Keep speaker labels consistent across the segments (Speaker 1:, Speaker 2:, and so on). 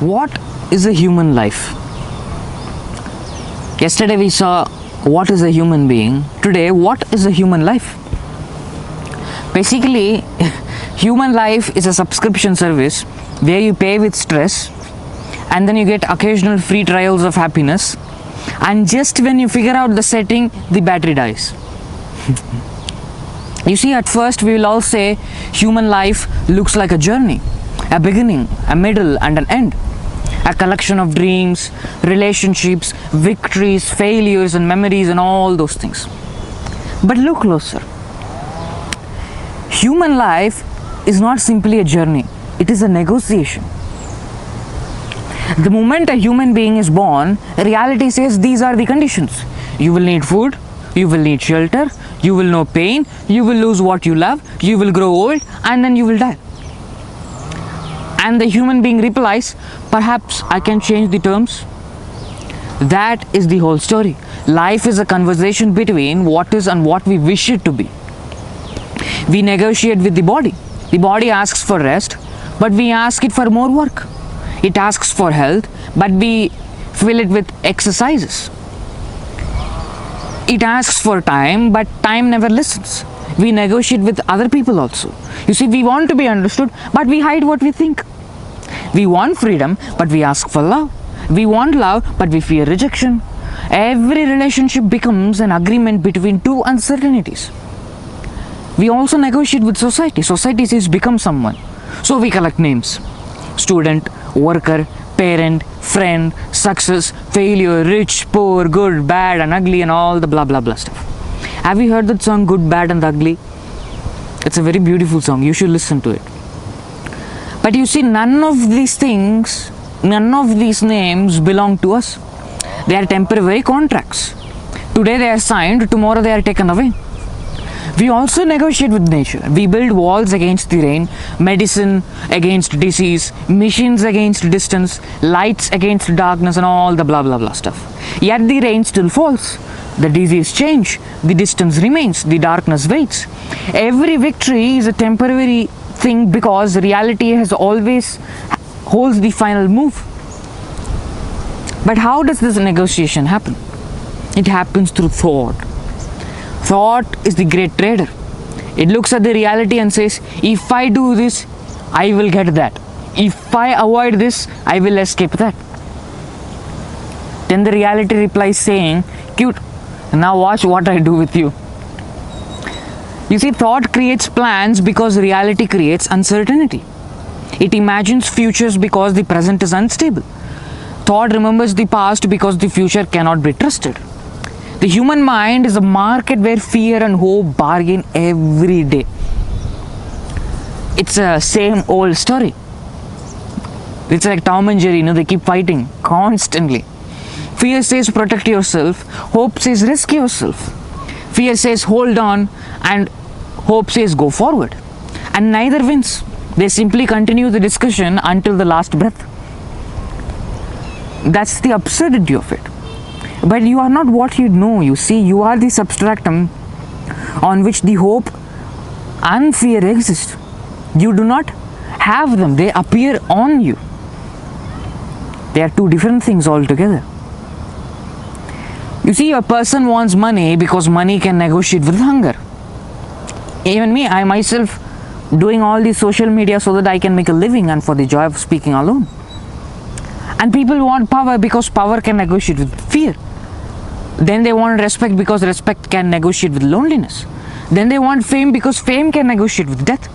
Speaker 1: What is a human life? Yesterday we saw what is a human being. Today, what is a human life? Basically, human life is a subscription service where you pay with stress and then you get occasional free trials of happiness, and just when you figure out the setting, the battery dies. You see, at first we will all say human life looks like a journey, a beginning, a middle and an end, a collection of dreams, relationships, victories, failures and memories and all those things. But look closer. Human life is not simply a journey, it is a negotiation. The moment a human being is born, reality says these are the conditions. You will need food, you will need shelter, you will know pain, you will lose what you love, you will grow old, and then you will die. And the human being replies, perhaps I can change the terms. That is the whole story. Life is a conversation between what is and what we wish it to be. We negotiate with the body. The body asks for rest, but we ask it for more work. It asks for health, but we fill it with exercises. It asks for time, but time never listens. We negotiate with other people also. You see, we want to be understood, but we hide what we think. We want freedom, but we ask for love. We want love, but we fear rejection. Every relationship becomes an agreement between two uncertainties. We also negotiate with society. Society says become someone. So we collect names. Student, worker, parent, friend, success, failure, rich, poor, good, bad and ugly and all the blah blah blah stuff. Have you heard that song Good, Bad and Ugly? It's a very beautiful song. You should listen to it. But you see, none of these things, none of these names belong to us. They are temporary contracts. Today they are signed, tomorrow they are taken away. We also negotiate with nature. We build walls against the rain, medicine against disease, machines against distance, lights against darkness and all the blah blah blah stuff. Yet the rain still falls. The disease change, the distance remains, the darkness waits. Every victory is a temporary thing because reality has always holds the final move. But how does this negotiation happen? It happens through thought. Thought is the great trader. It looks at the reality and says, if I do this, I will get that. If I avoid this, I will escape that. Then the reality replies saying, cute, now watch what I do with you. You see, thought creates plans because reality creates uncertainty. It imagines futures because the present is unstable. Thought remembers the past because the future cannot be trusted. The human mind is a market where fear and hope bargain every day. It's a same old story. It's like Tom and Jerry, they keep fighting constantly. Fear says protect yourself, hope says risk yourself. Fear says hold on, and hope says go forward. And neither wins. They simply continue the discussion until the last breath. That's the absurdity of it. But you are not what you know. You see, you are the substratum on which the hope and fear exist. You do not have them, they appear on you. They are two different things altogether. You see, a person wants money because money can negotiate with hunger. Even me, I myself doing all the social media so that I can make a living and for the joy of speaking alone. And people want power because power can negotiate with fear. Then they want respect because respect can negotiate with loneliness. Then they want fame because fame can negotiate with death.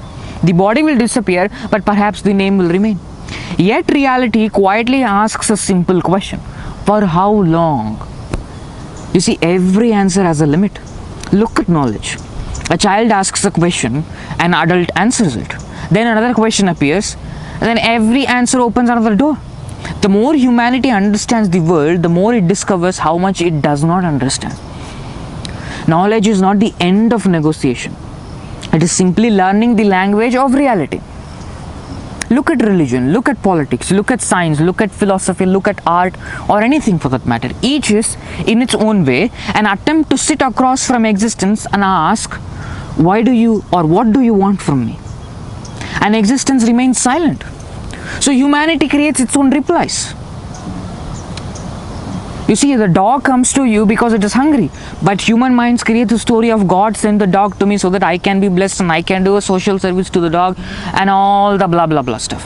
Speaker 1: The body will disappear, but perhaps the name will remain. Yet reality quietly asks a simple question. For how long? You see, every answer has a limit. Look at knowledge. A child asks a question, an adult answers it. Then another question appears, and then every answer opens another door. The more humanity understands the world, the more it discovers how much it does not understand. Knowledge is not the end of negotiation. It is simply learning the language of reality. Look at religion, look at politics, look at science, look at philosophy, look at art, or anything for that matter. Each is, in its own way, an attempt to sit across from existence and ask, why do you or what do you want from me? And existence remains silent. So humanity creates its own replies. You see, the dog comes to you because it is hungry, but human minds create the story of God sent the dog to me so that I can be blessed and I can do a social service to the dog and all the blah blah blah stuff.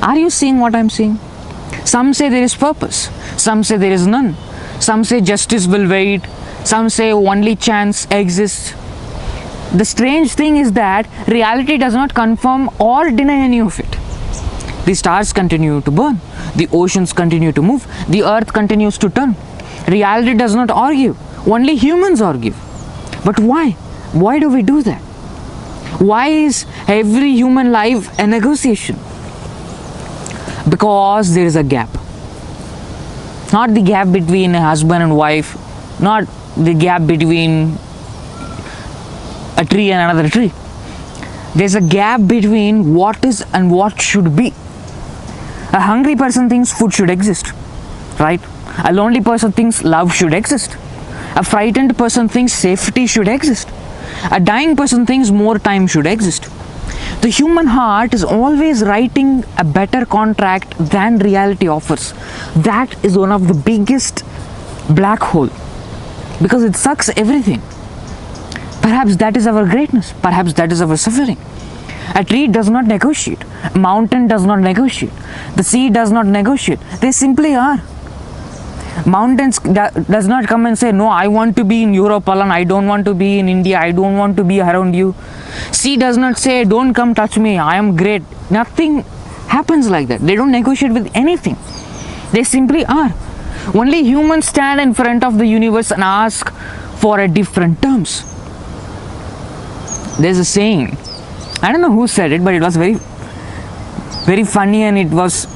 Speaker 1: Are you seeing what I'm seeing? Some say there is purpose, some say there is none, some say justice will wait, some say only chance exists. The strange thing is that reality does not confirm or deny any of it. The stars continue to burn, the oceans continue to move, the earth continues to turn. Reality does not argue, only humans argue. But why? Why do we do that? Why is every human life a negotiation? Because there is a gap. Not the gap between a husband and wife, not the gap between a tree and another tree. There's a gap between what is and what should be. A hungry person thinks food should exist, right? A lonely person thinks love should exist. A frightened person thinks safety should exist. A dying person thinks more time should exist. The human heart is always writing a better contract than reality offers. That is one of the biggest black hole, because it sucks everything. Perhaps that is our greatness. Perhaps that is our suffering. A tree does not negotiate. A mountain does not negotiate. The sea does not negotiate. They simply are. Mountains does not come and say, no, I want to be in Europe alone. I don't want to be in India. I don't want to be around you. Sea does not say, don't come touch me. I am great. Nothing happens like that. They don't negotiate with anything. They simply are. Only humans stand in front of the universe and ask for a different terms. There's a saying, I don't know who said it, but it was very, very funny and it was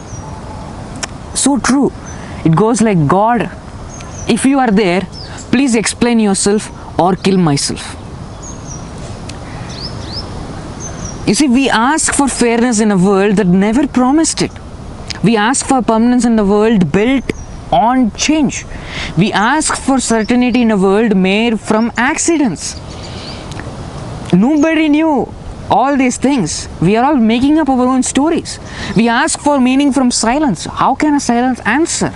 Speaker 1: so true. It goes like, God, if you are there, please explain yourself or kill myself. You see, we ask for fairness in a world that never promised it. We ask for permanence in a world built on change. We ask for certainty in a world made from accidents. Nobody knew all these things. We are all making up our own stories. We ask for meaning from silence. How can a silence answer?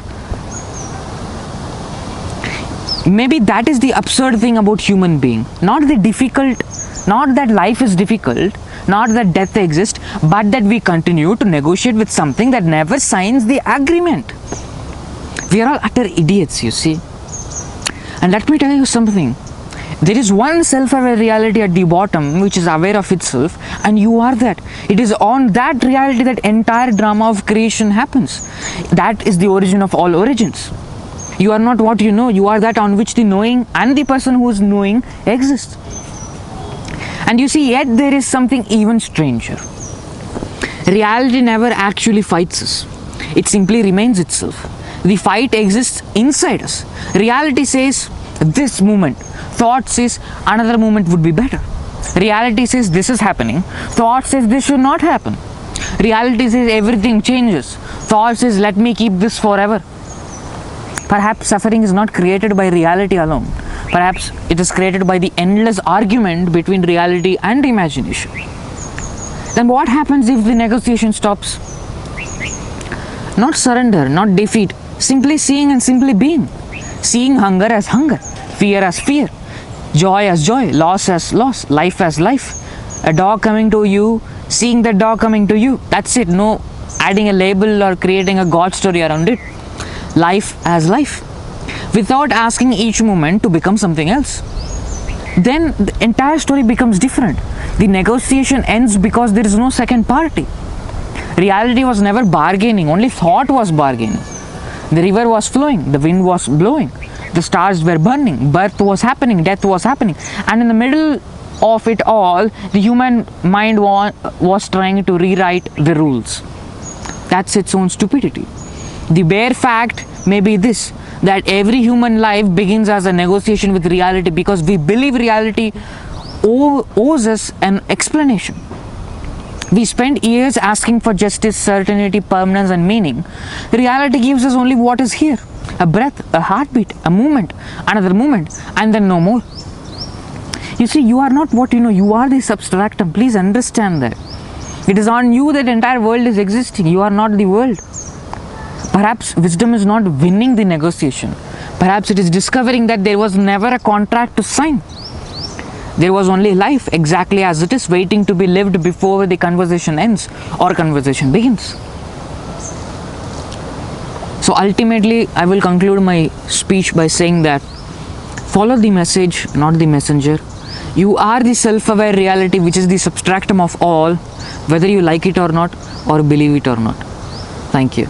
Speaker 1: Maybe that is the absurd thing about human being. Not that life is difficult, not that death exists, but that we continue to negotiate with something that never signs the agreement. We are all utter idiots, you see. And let me tell you something. There is one self-aware reality at the bottom which is aware of itself, and you are that. It is on that reality that entire drama of creation happens. That is the origin of all origins. You are not what you know, you are that on which the knowing and the person who is knowing exists. And you see, yet there is something even stranger. Reality never actually fights us. It simply remains itself. The fight exists inside us. Reality says, this moment. Thought says, another moment would be better. Reality says, this is happening. Thought says, this should not happen. Reality says, everything changes. Thought says, let me keep this forever. Perhaps suffering is not created by reality alone. Perhaps it is created by the endless argument between reality and imagination. Then what happens if the negotiation stops? Not surrender, not defeat, simply seeing and simply being. Seeing hunger as hunger, fear as fear, joy as joy, loss as loss, life as life. A dog coming to you, seeing that dog coming to you. That's it. No adding a label or creating a God story around it. Life as life, without asking each moment to become something else. Then the entire story becomes different. The negotiation ends because there is no second party. Reality was never bargaining, only thought was bargaining. The river was flowing, the wind was blowing, the stars were burning, birth was happening, death was happening, and in the middle of it all, the human mind was trying to rewrite the rules. That's its own stupidity. The bare fact may be this, that every human life begins as a negotiation with reality because we believe reality owes us an explanation. We spend years asking for justice, certainty, permanence and meaning. Reality gives us only what is here. A breath, a heartbeat, a moment, another moment, and then no more. You see, you are not what you know, you are the substractum. Please understand that. It is on you that entire world is existing. You are not the world. Perhaps wisdom is not winning the negotiation. Perhaps it is discovering that there was never a contract to sign. There was only life exactly as it is, waiting to be lived before the conversation ends or conversation begins. So ultimately, I will conclude my speech by saying that follow the message, not the messenger. You are the self-aware reality which is the substratum of all, whether you like it or not or believe it or not. Thank you.